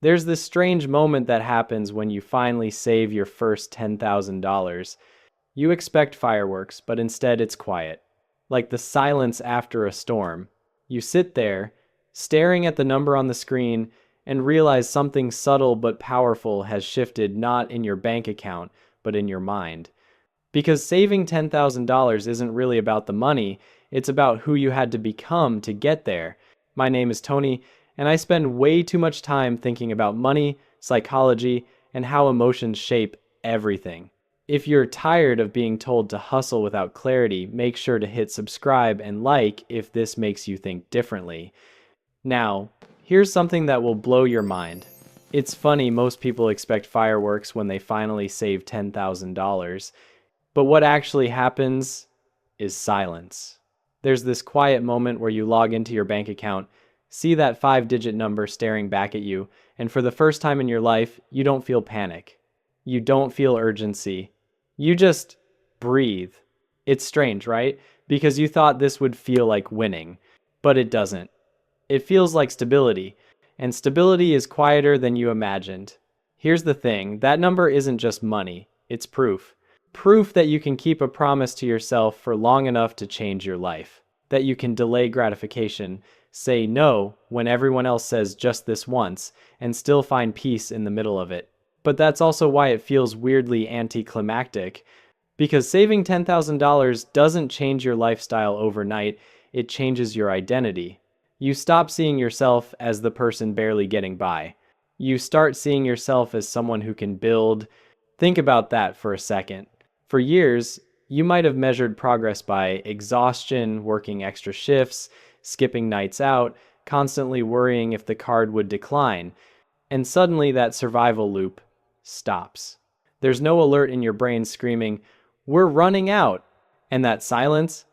There's this strange moment that happens when you finally save your first $10,000. You expect fireworks, but instead it's quiet, like the silence after a storm. You sit there, staring at the number on the screen, and realize something subtle but powerful has shifted not in your bank account, but in your mind. Because saving $10,000 isn't really about the money, it's about who you had to become to get there. My name is Tony, and I spend way too much time thinking about money, psychology, and how emotions shape everything. If you're tired of being told to hustle without clarity, make sure to hit subscribe and like if this makes you think differently. Now, here's something that will blow your mind. It's funny, most people expect fireworks when they finally save $10,000, but what actually happens is silence. There's this quiet moment where you log into your bank account, see that 5-digit number staring back at you, and for the first time in your life, you don't feel panic. You don't feel urgency. You just breathe. It's strange, right? Because you thought this would feel like winning, but it doesn't. It feels like stability, and stability is quieter than you imagined. Here's the thing, that number isn't just money, it's proof. Proof that you can keep a promise to yourself for long enough to change your life. That you can delay gratification, say no when everyone else says just this once, and still find peace in the middle of it. But that's also why it feels weirdly anticlimactic. Because saving $10,000 doesn't change your lifestyle overnight, it changes your identity. You stop seeing yourself as the person barely getting by. You start seeing yourself as someone who can build. Think about that for a second. For years, you might have measured progress by exhaustion, working extra shifts, skipping nights out, constantly worrying if the card would decline. And suddenly that survival loop stops. There's no alert in your brain screaming, "We're running out!" And that silence,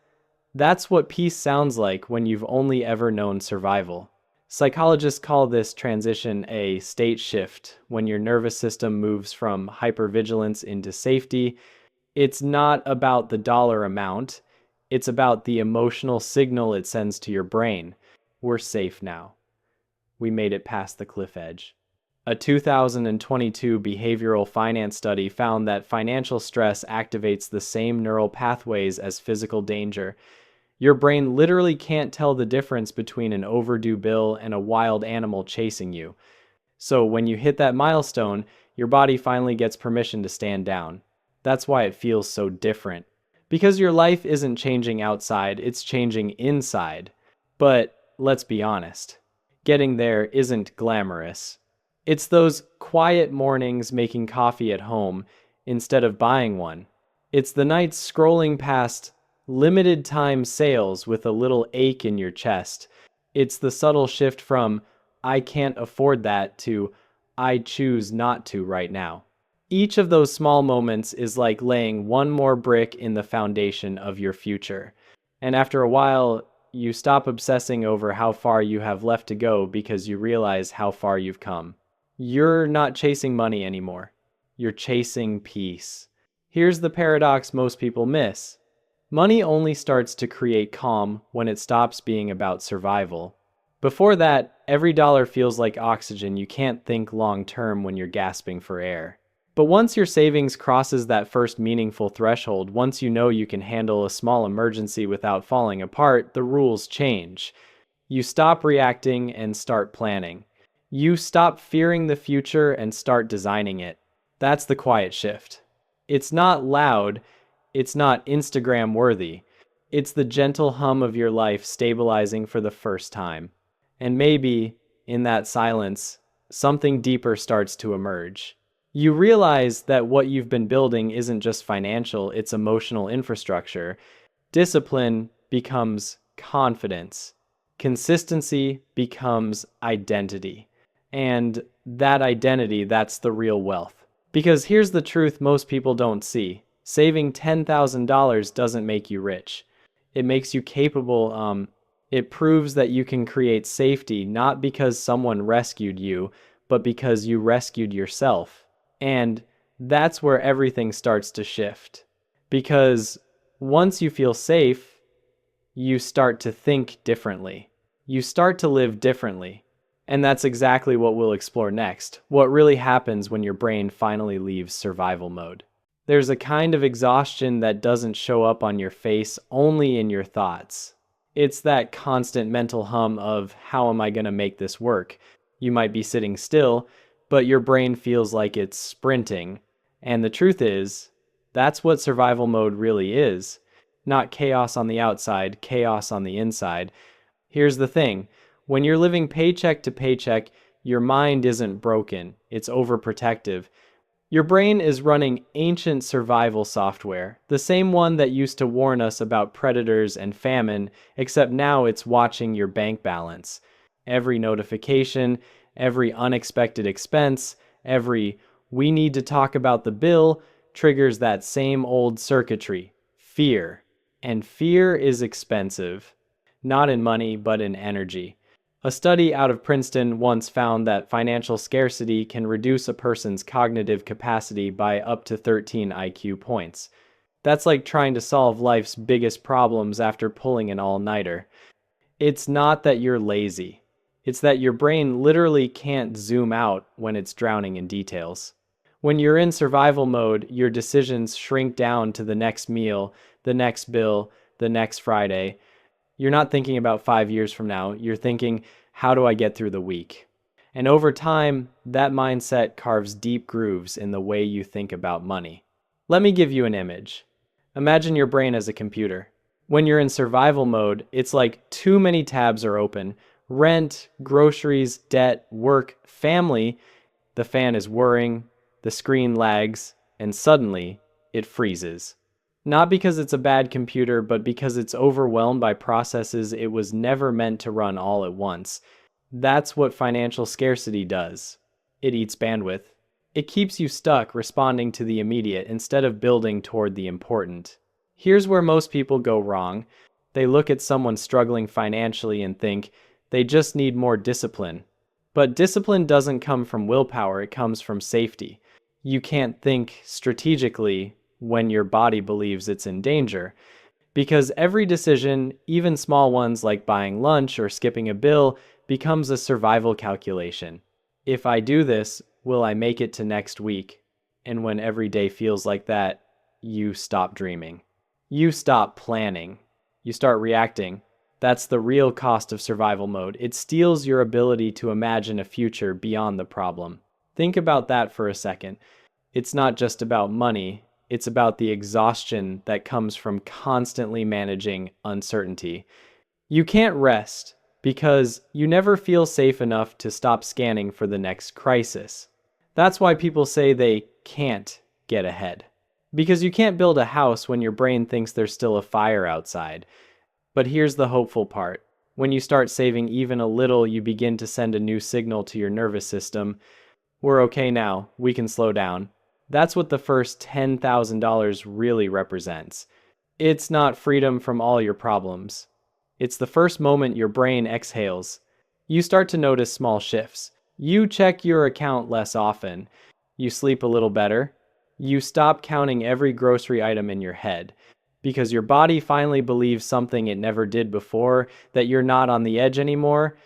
that's what peace sounds like when you've only ever known survival. Psychologists call this transition a state shift, when your nervous system moves from hypervigilance into safety. It's not about the dollar amount, it's about the emotional signal it sends to your brain. We're safe now. We made it past the cliff edge. A 2022 behavioral finance study found that financial stress activates the same neural pathways as physical danger. Your brain literally can't tell the difference between an overdue bill and a wild animal chasing you. So when you hit that milestone, your body finally gets permission to stand down. That's why it feels so different. Because your life isn't changing outside, it's changing inside. But let's be honest, getting there isn't glamorous. It's those quiet mornings making coffee at home instead of buying one. It's the nights scrolling past limited time sales with a little ache in your chest. It's the subtle shift from "I can't afford that" to "I choose not to right now." Each of those small moments is like laying one more brick in the foundation of your future. And after a while, you stop obsessing over how far you have left to go because you realize how far you've come. You're not chasing money anymore. You're chasing peace. Here's the paradox most people miss. Money only starts to create calm when it stops being about survival. Before that, every dollar feels like oxygen. You can't think long term when you're gasping for air. But once your savings crosses that first meaningful threshold, once you know you can handle a small emergency without falling apart, the rules change. You stop reacting and start planning. You stop fearing the future and start designing it. That's the quiet shift. It's not loud, it's not Instagram worthy. It's the gentle hum of your life stabilizing for the first time. And maybe, in that silence, something deeper starts to emerge. You realize that what you've been building isn't just financial, it's emotional infrastructure. Discipline becomes confidence. Consistency becomes identity. And that identity, that's the real wealth. Because here's the truth most people don't see. Saving $10,000 doesn't make you rich. It makes you capable. It proves that you can create safety, not because someone rescued you, but because you rescued yourself. And that's where everything starts to shift. Because once you feel safe, you start to think differently. You start to live differently. And that's exactly what we'll explore next. What really happens when your brain finally leaves survival mode. There's a kind of exhaustion that doesn't show up on your face, only in your thoughts. It's that constant mental hum of, how am I going to make this work? You might be sitting still, but your brain feels like it's sprinting. And the truth is, that's what survival mode really is. Not chaos on the outside, chaos on the inside. Here's the thing. When you're living paycheck to paycheck, your mind isn't broken. It's overprotective. Your brain is running ancient survival software, the same one that used to warn us about predators and famine, except now it's watching your bank balance. Every notification, every unexpected expense, every "we need to talk about the bill" triggers that same old circuitry: fear. And fear is expensive, not in money, but in energy. A study out of Princeton once found that financial scarcity can reduce a person's cognitive capacity by up to 13 IQ points. That's like trying to solve life's biggest problems after pulling an all-nighter. It's not that you're lazy. It's that your brain literally can't zoom out when it's drowning in details. When you're in survival mode, your decisions shrink down to the next meal, the next bill, the next Friday. You're not thinking about 5 years from now. You're thinking, how do I get through the week? And over time, that mindset carves deep grooves in the way you think about money. Let me give you an image. Imagine your brain as a computer. When you're in survival mode, it's like too many tabs are open. Rent, groceries, debt, work, family. The fan is whirring, the screen lags, and suddenly it freezes. Not because it's a bad computer, but because it's overwhelmed by processes it was never meant to run all at once. That's what financial scarcity does. It eats bandwidth. It keeps you stuck responding to the immediate instead of building toward the important. Here's where most people go wrong. They look at someone struggling financially and think they just need more discipline. But discipline doesn't come from willpower, it comes from safety. You can't think strategically when your body believes it's in danger. Because every decision, even small ones like buying lunch or skipping a bill, becomes a survival calculation. If I do this, will I make it to next week? And when every day feels like that, you stop dreaming. You stop planning. You start reacting. That's the real cost of survival mode. It steals your ability to imagine a future beyond the problem. Think about that for a second. It's not just about money. It's about the exhaustion that comes from constantly managing uncertainty. You can't rest because you never feel safe enough to stop scanning for the next crisis. That's why people say they can't get ahead. Because you can't build a house when your brain thinks there's still a fire outside. But here's the hopeful part. When you start saving even a little, you begin to send a new signal to your nervous system. We're okay now. We can slow down. That's what the first $10,000 really represents. It's not freedom from all your problems. It's the first moment your brain exhales. You start to notice small shifts. You check your account less often. You sleep a little better. You stop counting every grocery item in your head. Because your body finally believes something it never did before, that you're not on the edge anymore.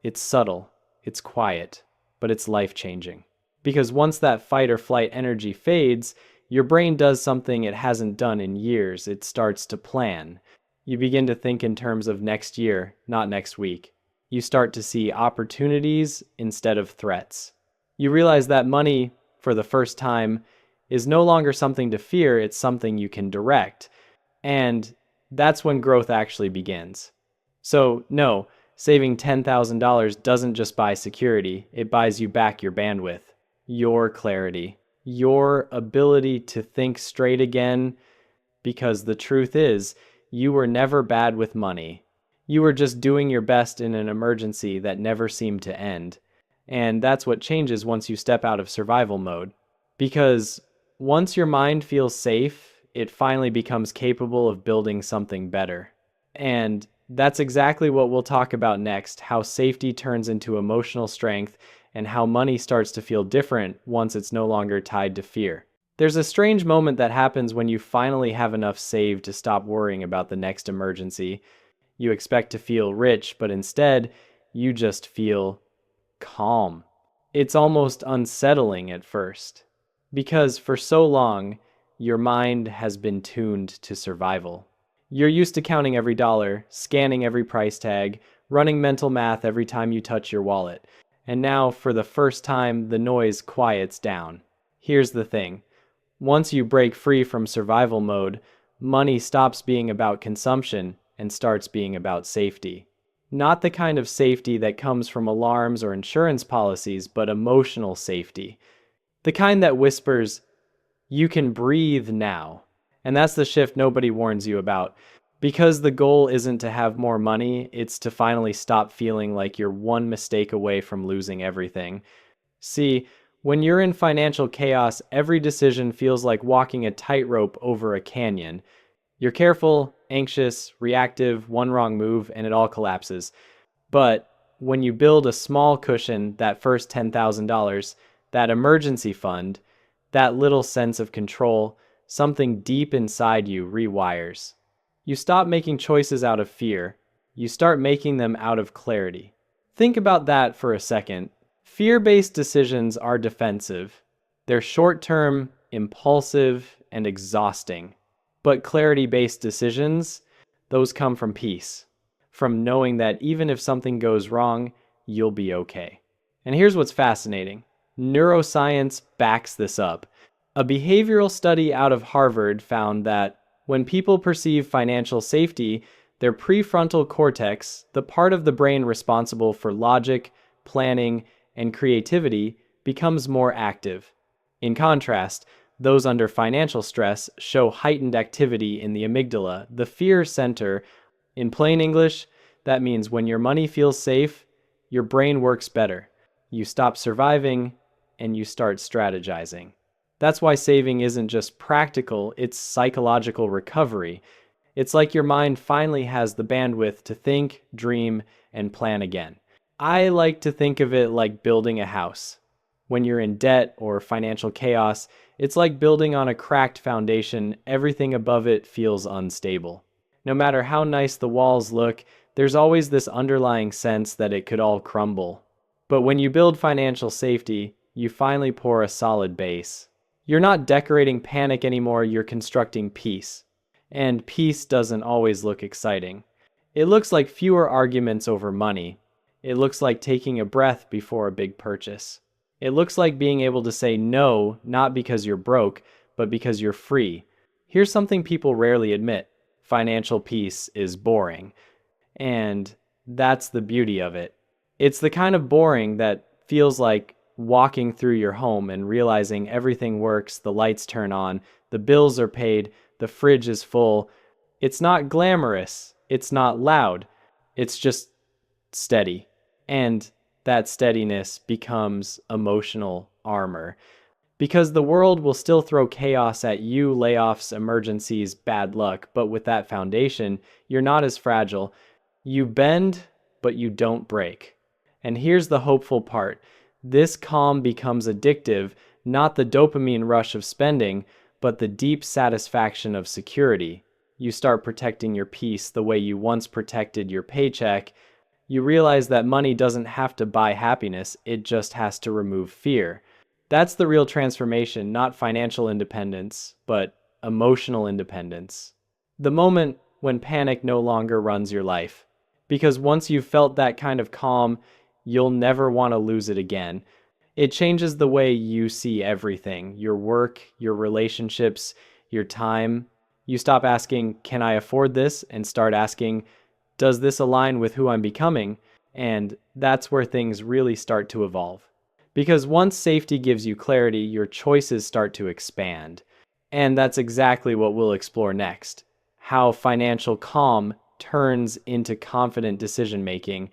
It's subtle. It's quiet. But it's life-changing. Because once that fight or flight energy fades, your brain does something it hasn't done in years. It starts to plan. You begin to think in terms of next year, not next week. You start to see opportunities instead of threats. You realize that money, for the first time, is no longer something to fear, it's something you can direct. And that's when growth actually begins. So, no, saving $10,000 doesn't just buy security, it buys you back your bandwidth. Your clarity, your ability to think straight again, because the truth is, you were never bad with money. You were just doing your best in an emergency that never seemed to end. And that's what changes once you step out of survival mode. Because once your mind feels safe, it finally becomes capable of building something better. And that's exactly what we'll talk about next, how safety turns into emotional strength and how money starts to feel different once it's no longer tied to fear. There's a strange moment that happens when you finally have enough saved to stop worrying about the next emergency. You expect to feel rich, but instead, you just feel calm. It's almost unsettling at first, because for so long, your mind has been tuned to survival. You're used to counting every dollar, scanning every price tag, running mental math every time you touch your wallet. And now, for the first time, the noise quiets down. Here's the thing. Once you break free from survival mode, money stops being about consumption and starts being about safety. Not the kind of safety that comes from alarms or insurance policies, but emotional safety. The kind that whispers, you can breathe now. And that's the shift nobody warns you about. Because the goal isn't to have more money, it's to finally stop feeling like you're one mistake away from losing everything. See, when you're in financial chaos, every decision feels like walking a tightrope over a canyon. You're careful, anxious, reactive, one wrong move, and it all collapses. But when you build a small cushion, that first $10,000, that emergency fund, that little sense of control, something deep inside you rewires. You stop making choices out of fear. You start making them out of clarity. Think about that for a second. Fear-based decisions are defensive. They're short-term, impulsive, and exhausting. But clarity-based decisions, those come from peace, from knowing that even if something goes wrong, you'll be okay. And here's what's fascinating. Neuroscience backs this up. A behavioral study out of Harvard found that when people perceive financial safety, their prefrontal cortex, the part of the brain responsible for logic, planning, and creativity, becomes more active. In contrast, those under financial stress show heightened activity in the amygdala, the fear center. In plain English, that means when your money feels safe, your brain works better. You stop surviving and you start strategizing. That's why saving isn't just practical, it's psychological recovery. It's like your mind finally has the bandwidth to think, dream, and plan again. I like to think of it like building a house. When you're in debt or financial chaos, it's like building on a cracked foundation. Everything above it feels unstable. No matter how nice the walls look, there's always this underlying sense that it could all crumble. But when you build financial safety, you finally pour a solid base. You're not decorating panic anymore, you're constructing peace. And peace doesn't always look exciting. It looks like fewer arguments over money. It looks like taking a breath before a big purchase. It looks like being able to say no, not because you're broke, but because you're free. Here's something people rarely admit. Financial peace is boring. And that's the beauty of it. It's the kind of boring that feels like walking through your home and realizing everything works, the lights turn on, the bills are paid, the fridge is full. It's not glamorous, it's not loud, it's just steady. And that steadiness becomes emotional armor. Because the world will still throw chaos at you, layoffs, emergencies, bad luck, but with that foundation, you're not as fragile. You bend, but you don't break. And here's the hopeful part. This calm becomes addictive, not the dopamine rush of spending, but the deep satisfaction of security. You start protecting your peace the way you once protected your paycheck. You realize that money doesn't have to buy happiness, it just has to remove fear. That's the real transformation, not financial independence, but emotional independence. The moment when panic no longer runs your life. Because once you've felt that kind of calm, you'll never want to lose it again. It changes the way you see everything, your work, your relationships, your time. You stop asking, can I afford this? And start asking, does this align with who I'm becoming? And that's where things really start to evolve. Because once safety gives you clarity, your choices start to expand. And that's exactly what we'll explore next. How financial calm turns into confident decision-making,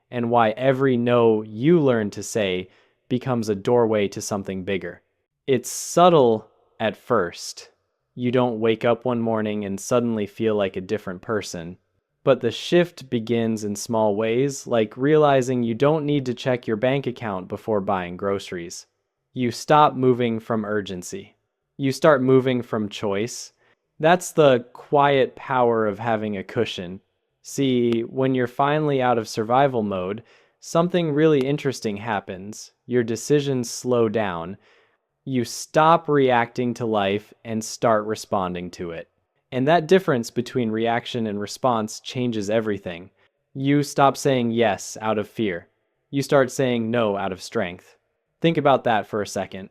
and why every no you learn to say becomes a doorway to something bigger. It's subtle at first. You don't wake up one morning and suddenly feel like a different person. But the shift begins in small ways, like realizing you don't need to check your bank account before buying groceries. You stop moving from urgency. You start moving from choice. That's the quiet power of having a cushion. See, when you're finally out of survival mode, something really interesting happens. Your decisions slow down. You stop reacting to life and start responding to it. And that difference between reaction and response changes everything. You stop saying yes out of fear. You start saying no out of strength. Think about that for a second.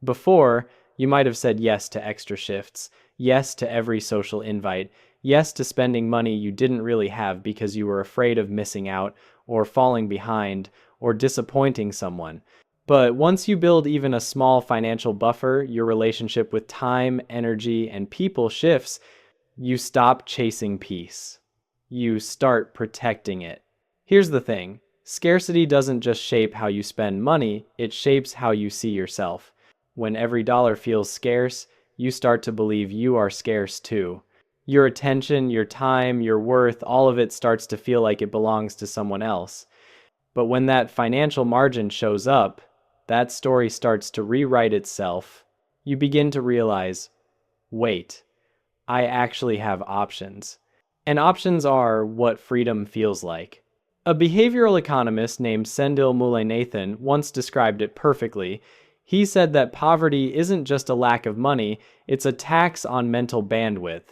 Before, you might have said yes to extra shifts, yes to every social invite, yes to spending money you didn't really have because you were afraid of missing out or falling behind or disappointing someone. But once you build even a small financial buffer, your relationship with time, energy, and people shifts. You stop chasing peace. You start protecting it. Here's the thing. Scarcity doesn't just shape how you spend money, it shapes how you see yourself. When every dollar feels scarce, you start to believe you are scarce too. Your attention, your time, your worth, all of it starts to feel like it belongs to someone else. But when that financial margin shows up, that story starts to rewrite itself. You begin to realize, wait, I actually have options. And options are what freedom feels like. A behavioral economist named Sendil Mullainathan once described it perfectly. He said that poverty isn't just a lack of money, it's a tax on mental bandwidth.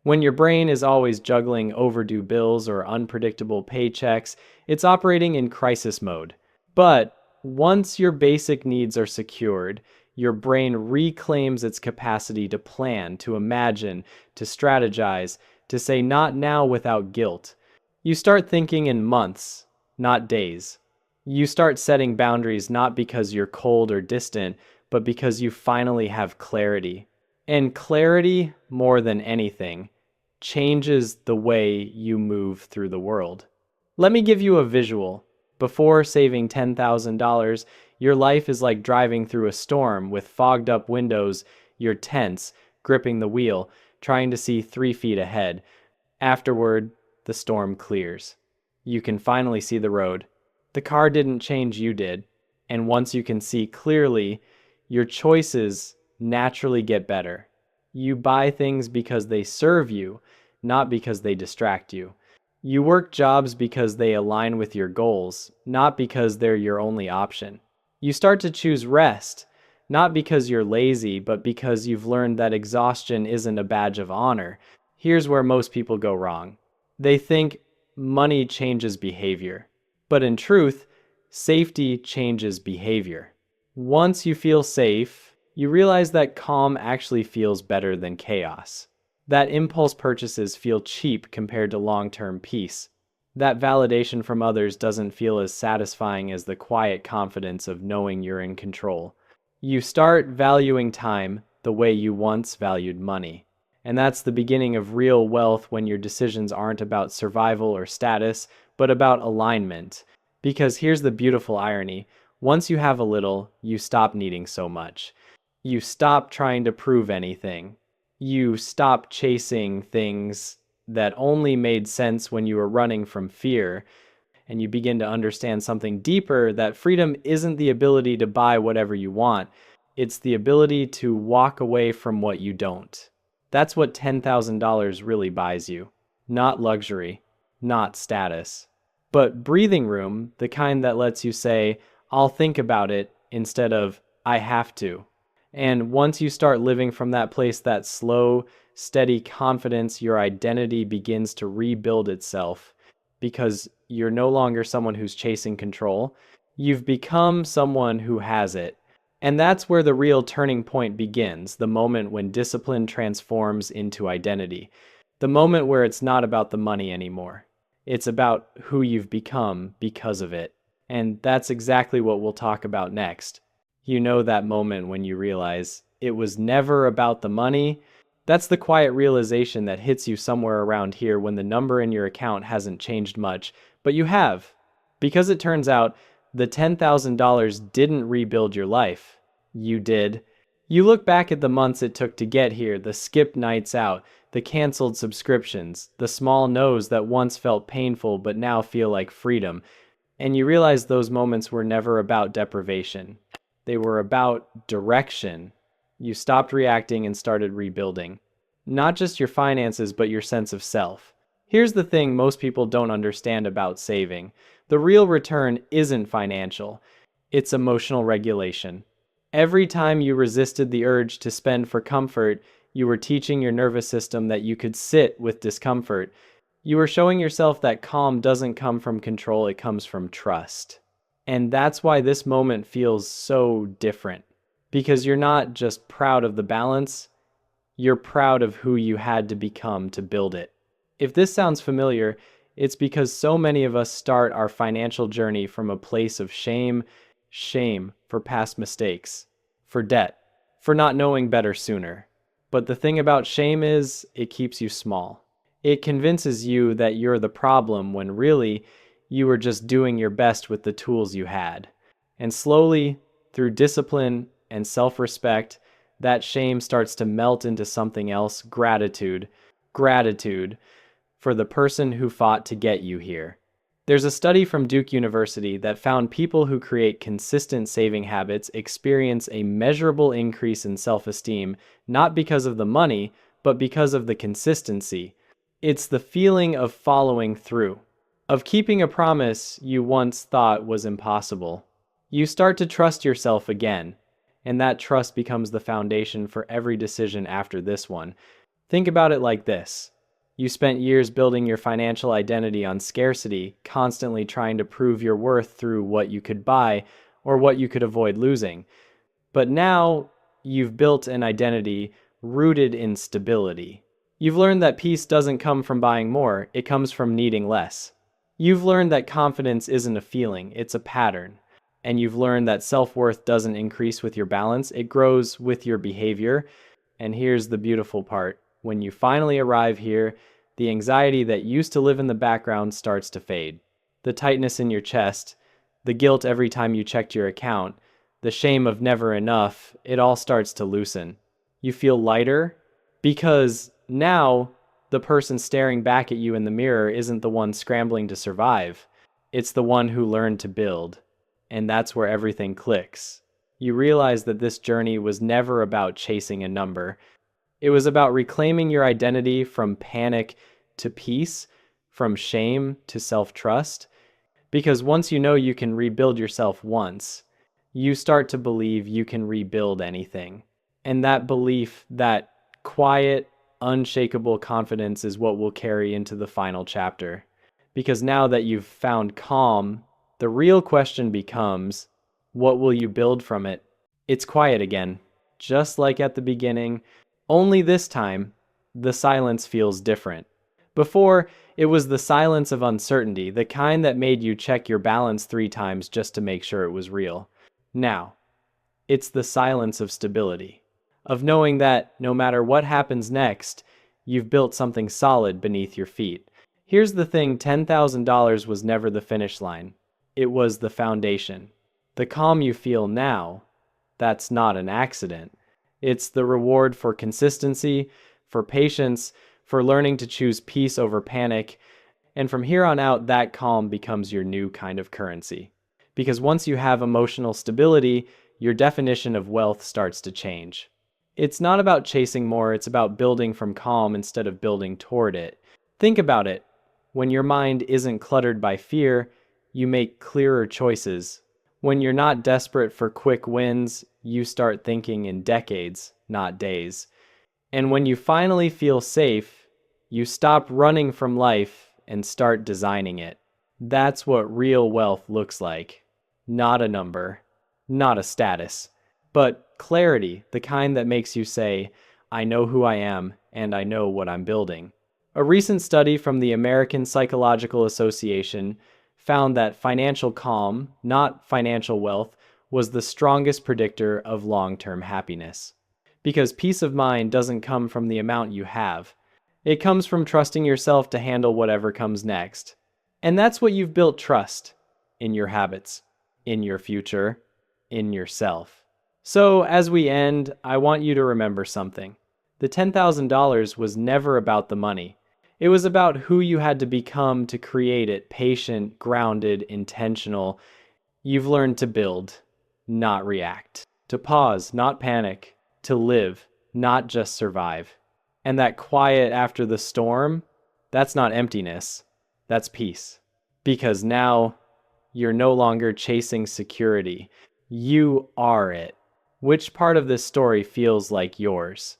When your brain is always juggling overdue bills or unpredictable paychecks, it's operating in crisis mode. But once your basic needs are secured, your brain reclaims its capacity to plan, to imagine, to strategize, to say not now without guilt. You start thinking in months, not days. You start setting boundaries not because you're cold or distant, but because you finally have clarity. And clarity, more than anything, changes the way you move through the world. Let me give you a visual. Before saving $10,000, your life is like driving through a storm with fogged up windows. You're tense, gripping the wheel, trying to see 3 feet ahead. Afterward, the storm clears. You can finally see the road. The car didn't change, you did. And once you can see clearly, your choices naturally get better. You buy things because they serve you, not because they distract you. You work jobs because they align with your goals, not because they're your only option. You start to choose rest, not because you're lazy, but because you've learned that exhaustion isn't a badge of honor. Here's where most people go wrong. They think money changes behavior. But in truth, safety changes behavior. Once you feel safe, you realize that calm actually feels better than chaos. That impulse purchases feel cheap compared to long-term peace. That validation from others doesn't feel as satisfying as the quiet confidence of knowing you're in control. You start valuing time the way you once valued money. And that's the beginning of real wealth, when your decisions aren't about survival or status, but about alignment. Because here's the beautiful irony. Once you have a little, you stop needing so much. You stop trying to prove anything. You stop chasing things that only made sense when you were running from fear. And you begin to understand something deeper, that freedom isn't the ability to buy whatever you want. It's the ability to walk away from what you don't. That's what $10,000 really buys you. Not luxury, not status, but breathing room, the kind that lets you say, I'll think about it, instead of, I have to. And once you start living from that place, that slow, steady confidence, your identity begins to rebuild itself, because you're no longer someone who's chasing control. You've become someone who has it. And that's where the real turning point begins, the moment when discipline transforms into identity. The moment where it's not about the money anymore. It's about who you've become because of it. And that's exactly what we'll talk about next. You know, that moment when you realize it was never about the money. That's the quiet realization that hits you somewhere around here when the number in your account hasn't changed much, but you have. Because it turns out, the $10,000 didn't rebuild your life. You did. You look back at the months it took to get here, the skipped nights out, the canceled subscriptions, the small no's that once felt painful but now feel like freedom, and you realize those moments were never about deprivation. They were about direction. You stopped reacting and started rebuilding. Not just your finances, but your sense of self. Here's the thing most people don't understand about saving. The real return isn't financial, it's emotional regulation. Every time you resisted the urge to spend for comfort, you were teaching your nervous system that you could sit with discomfort. You were showing yourself that calm doesn't come from control, it comes from trust. And that's why this moment feels so different. Because you're not just proud of the balance, you're proud of who you had to become to build it. If this sounds familiar, it's because so many of us start our financial journey from a place of shame for past mistakes, for debt, for not knowing better sooner. But the thing about shame is, it keeps you small. It convinces you that you're the problem when really, you were just doing your best with the tools you had. And slowly, through discipline and self-respect, that shame starts to melt into something else, gratitude. Gratitude for the person who fought to get you here. There's a study from Duke University that found people who create consistent saving habits experience a measurable increase in self-esteem, not because of the money, but because of the consistency. It's the feeling of following through, of keeping a promise you once thought was impossible. You start to trust yourself again, and that trust becomes the foundation for every decision after this one. Think about it like this. You spent years building your financial identity on scarcity, constantly trying to prove your worth through what you could buy or what you could avoid losing. But now you've built an identity rooted in stability. You've learned that peace doesn't come from buying more, it comes from needing less. You've learned that confidence isn't a feeling, it's a pattern. And you've learned that self-worth doesn't increase with your balance, it grows with your behavior. And here's the beautiful part. When you finally arrive here, the anxiety that used to live in the background starts to fade. The tightness in your chest, the guilt every time you checked your account, the shame of never enough, it all starts to loosen. You feel lighter because now the person staring back at you in the mirror isn't the one scrambling to survive. It's the one who learned to build. And that's where everything clicks. You realize that this journey was never about chasing a number. It was about reclaiming your identity from panic to peace, from shame to self-trust. Because once you know you can rebuild yourself once, you start to believe you can rebuild anything. And that belief, that quiet, unshakable confidence is what will carry into the final chapter. Because now that you've found calm, the real question becomes, what will you build from it? It's quiet again, just like at the beginning. Only this time, the silence feels different. Before, it was the silence of uncertainty, the kind that made you check your balance 3 times just to make sure it was real. Now, it's the silence of stability, of knowing that no matter what happens next, you've built something solid beneath your feet. Here's the thing, $10,000 was never the finish line. It was the foundation. The calm you feel now, that's not an accident. It's the reward for consistency, for patience, for learning to choose peace over panic. And from here on out, that calm becomes your new kind of currency. Because once you have emotional stability, your definition of wealth starts to change. It's not about chasing more, it's about building from calm instead of building toward it. Think about it. When your mind isn't cluttered by fear, you make clearer choices. When you're not desperate for quick wins, you start thinking in decades, not days. And when you finally feel safe, you stop running from life and start designing it. That's what real wealth looks like. Not a number, not a status, but clarity, the kind that makes you say, I know who I am and I know what I'm building. A recent study from the American Psychological Association found that financial calm, not financial wealth, was the strongest predictor of long-term happiness. Because peace of mind doesn't come from the amount you have. It comes from trusting yourself to handle whatever comes next. And that's what you've built trust in your habits, in your future, in yourself. So as we end, I want you to remember something. The $10,000 was never about the money. It was about who you had to become to create it, patient, grounded, intentional. You've learned to build, not react. To pause, not panic. To live, not just survive. And that quiet after the storm, That's not emptiness, that's peace. Because now you're no longer chasing security. You are it. Which part of this story feels like yours?